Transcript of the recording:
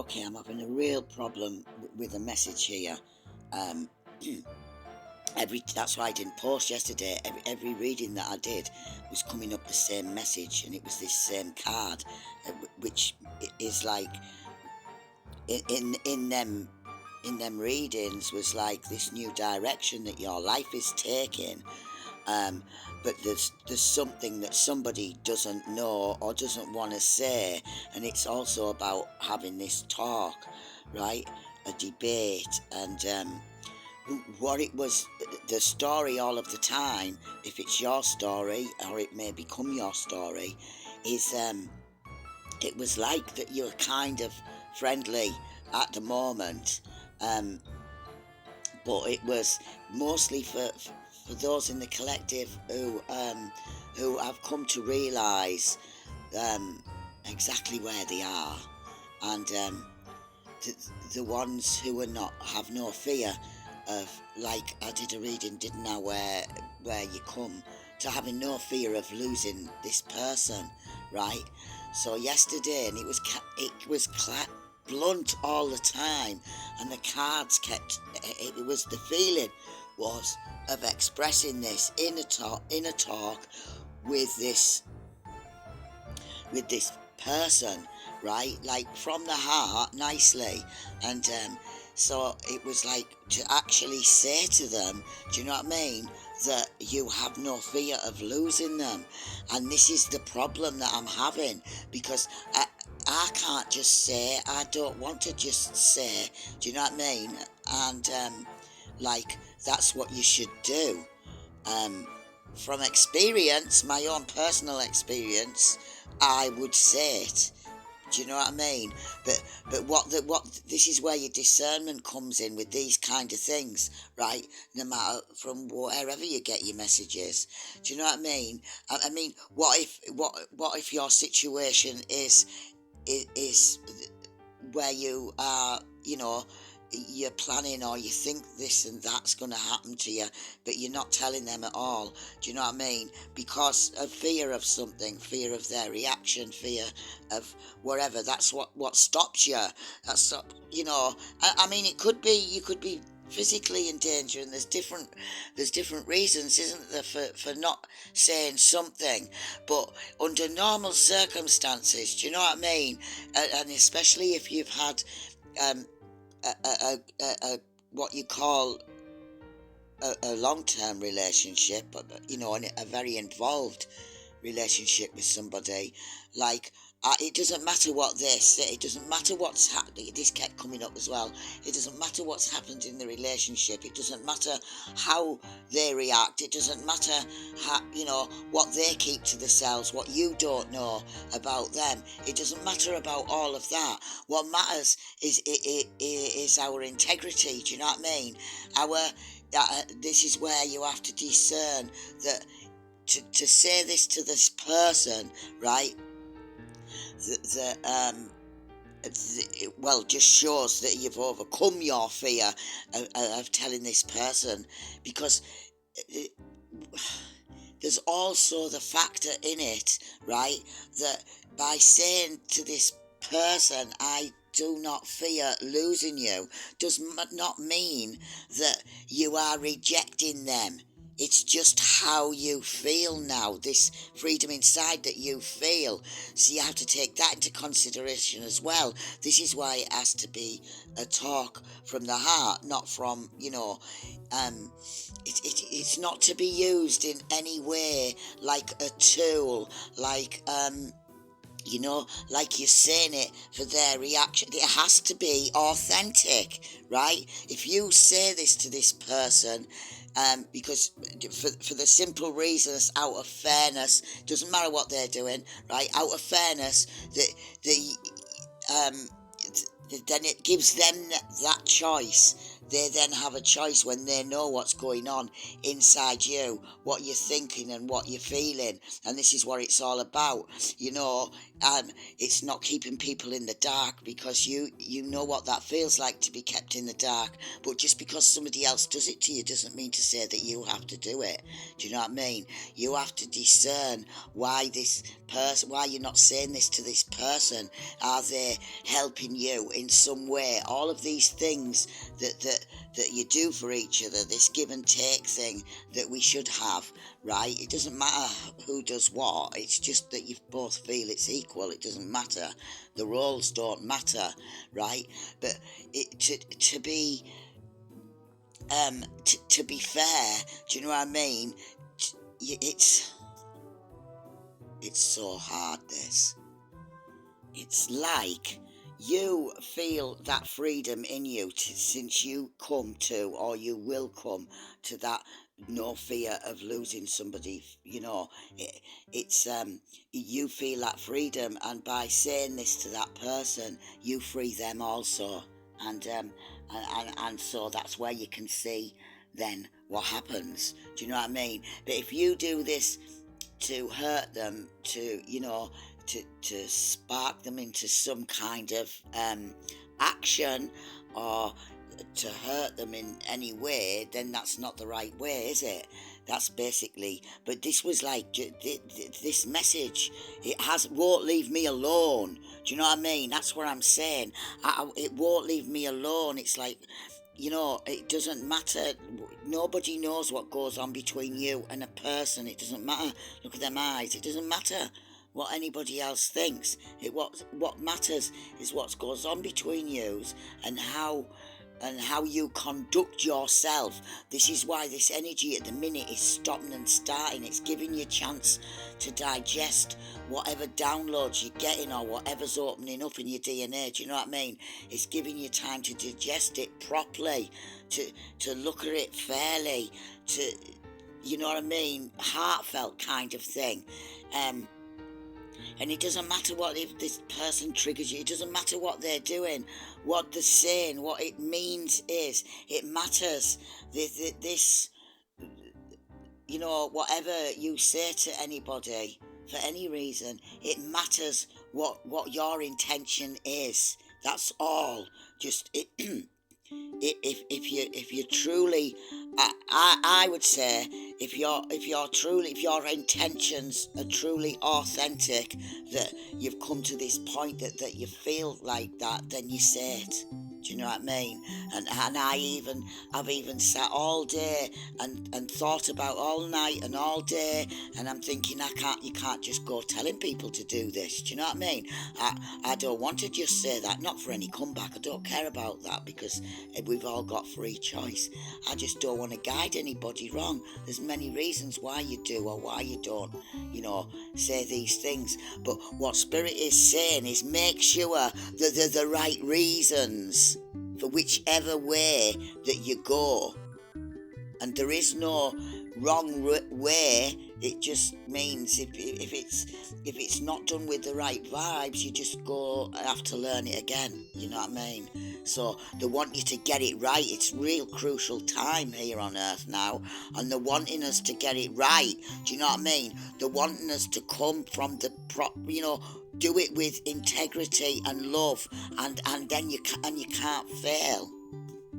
Okay, I'm having a real problem with a message here. Um, that's why I didn't post yesterday. Every reading that I did was coming up the same message, and it was this same card, which is like in them readings was like this new direction that your life is taking. Um, but there's something that somebody doesn't know or doesn't want to say, and it's also about having this talk, right? A debate, and what it was, the story all of the time, if it's your story or it may become your story, is it was like that you're kind of friendly at the moment, um, but it was mostly for those in the collective who have come to realise um, exactly where they are, and the, the ones who are not have no fear of, like I did a reading, didn't I, where you come to having no fear of losing this person, right? So yesterday, and it was blunt all the time, and the cards kept. It was the feeling was of expressing this inner talk with this person, right? Like from the heart, nicely, and so it was like to actually say to them, do you know what I mean? That you have no fear of losing them, and this is the problem that I'm having, because I can't just say, I don't want to just say, do you know what I mean? And like that's what you should do. Um, from experience, my own personal experience, I would say it. Do you know what I mean? But what this is where your discernment comes in with these kind of things, right? No matter from wherever you get your messages. Do you know what I mean? I mean, what if your situation is where you are, you're planning, or you think this and that's going to happen to you, but you're not telling them at all. Do you know what I mean? Because of fear of something, fear of their reaction, fear of whatever. That's what stops you. I mean, it could be, you could be physically in danger, and there's different reasons, isn't there, for not saying something. But under normal circumstances, do you know what I mean? And especially if you've had um, a what you call a long-term relationship, and a very involved relationship with somebody, like it doesn't matter what they say, it doesn't matter what's happening. This kept coming up as well. It doesn't matter what's happened in the relationship, it doesn't matter how they react, it doesn't matter how, what they keep to themselves, what you don't know about them. It doesn't matter about all of that. What matters is our integrity. Do you know what I mean? This is where you have to discern that to say this to this person, right? Well, just shows that you've overcome your fear of telling this person, because there's also the factor in it, right? That by saying to this person, I do not fear losing you, does not mean that you are rejecting them. It's just how you feel now, this freedom inside that you feel. So you have to take that into consideration as well. This is why it has to be a talk from the heart, not from, it's not to be used in any way like a tool, like, like you're saying it for their reaction. It has to be authentic, right? If you say this to this person, because for the simple reasons, out of fairness, doesn't matter what they're doing, right? Out of fairness, um, then it gives them that choice. They then have a choice when they know what's going on inside you, what you're thinking and what you're feeling, and this is what it's all about. it's not keeping people in the dark, because you know what that feels like, to be kept in the dark. But just because somebody else does it to you doesn't mean to say that you have to do it. Do you know what I mean? You have to discern why you're not saying this to this person. Are they helping you in some way? All of these things that you do for each other, this give and take thing that we should have, right? It doesn't matter who does what, it's just that you both feel it's equal. It doesn't matter. The roles don't matter, right? But to be to be fair, do you know what I mean? It's so hard, this. It's like you feel that freedom in you since you come to, or you will come to, that no fear of losing somebody. It's you feel that freedom, and by saying this to that person, you free them also. And so that's where you can see then what happens. Do you know what I mean? But if you do this to hurt them, to spark them into some kind of action, or to hurt them in any way, then that's not the right way, is it? That's basically. But this was like this message. Won't leave me alone. Do you know what I mean? That's what I'm saying. It won't leave me alone. It's like, it doesn't matter. Nobody knows what goes on between you and a person. It doesn't matter. Look at them eyes. It doesn't matter what anybody else thinks. What matters is what goes on between you, and how you conduct yourself. This is why this energy at the minute is stopping and starting. It's giving you a chance to digest whatever downloads you're getting, or whatever's opening up in your DNA. Do you know what I mean? It's giving you time to digest it properly, to look at it fairly, to, you know what I mean, heartfelt kind of thing. And it doesn't matter what, if this person triggers you, it doesn't matter what they're doing, what they're saying. What it means is, it matters. This, whatever you say to anybody for any reason, it matters what your intention is. That's all. Just if you truly, I would say, if your intentions are truly authentic, that you've come to this point that you feel like that, then you say it. Do you know what I mean? And I've even sat all day and thought about all night and all day, and I'm thinking, you can't just go telling people to do this. Do you know what I mean? I don't want to just say that, not for any comeback. I don't care about that, because we've all got free choice. I just don't want to guide anybody wrong. There's many reasons why you do or why you don't, say these things. But what Spirit is saying is, make sure that they're the right reasons for whichever way that you go. And there is no wrong way. It just means if it's not done with the right vibes, you just have to learn it again. You know what I mean? So they want you to get it right. It's real crucial time here on Earth now, and they're wanting us to get it right. Do you know what I mean? They're wanting us to come from the do it with integrity and love, and then you can't fail.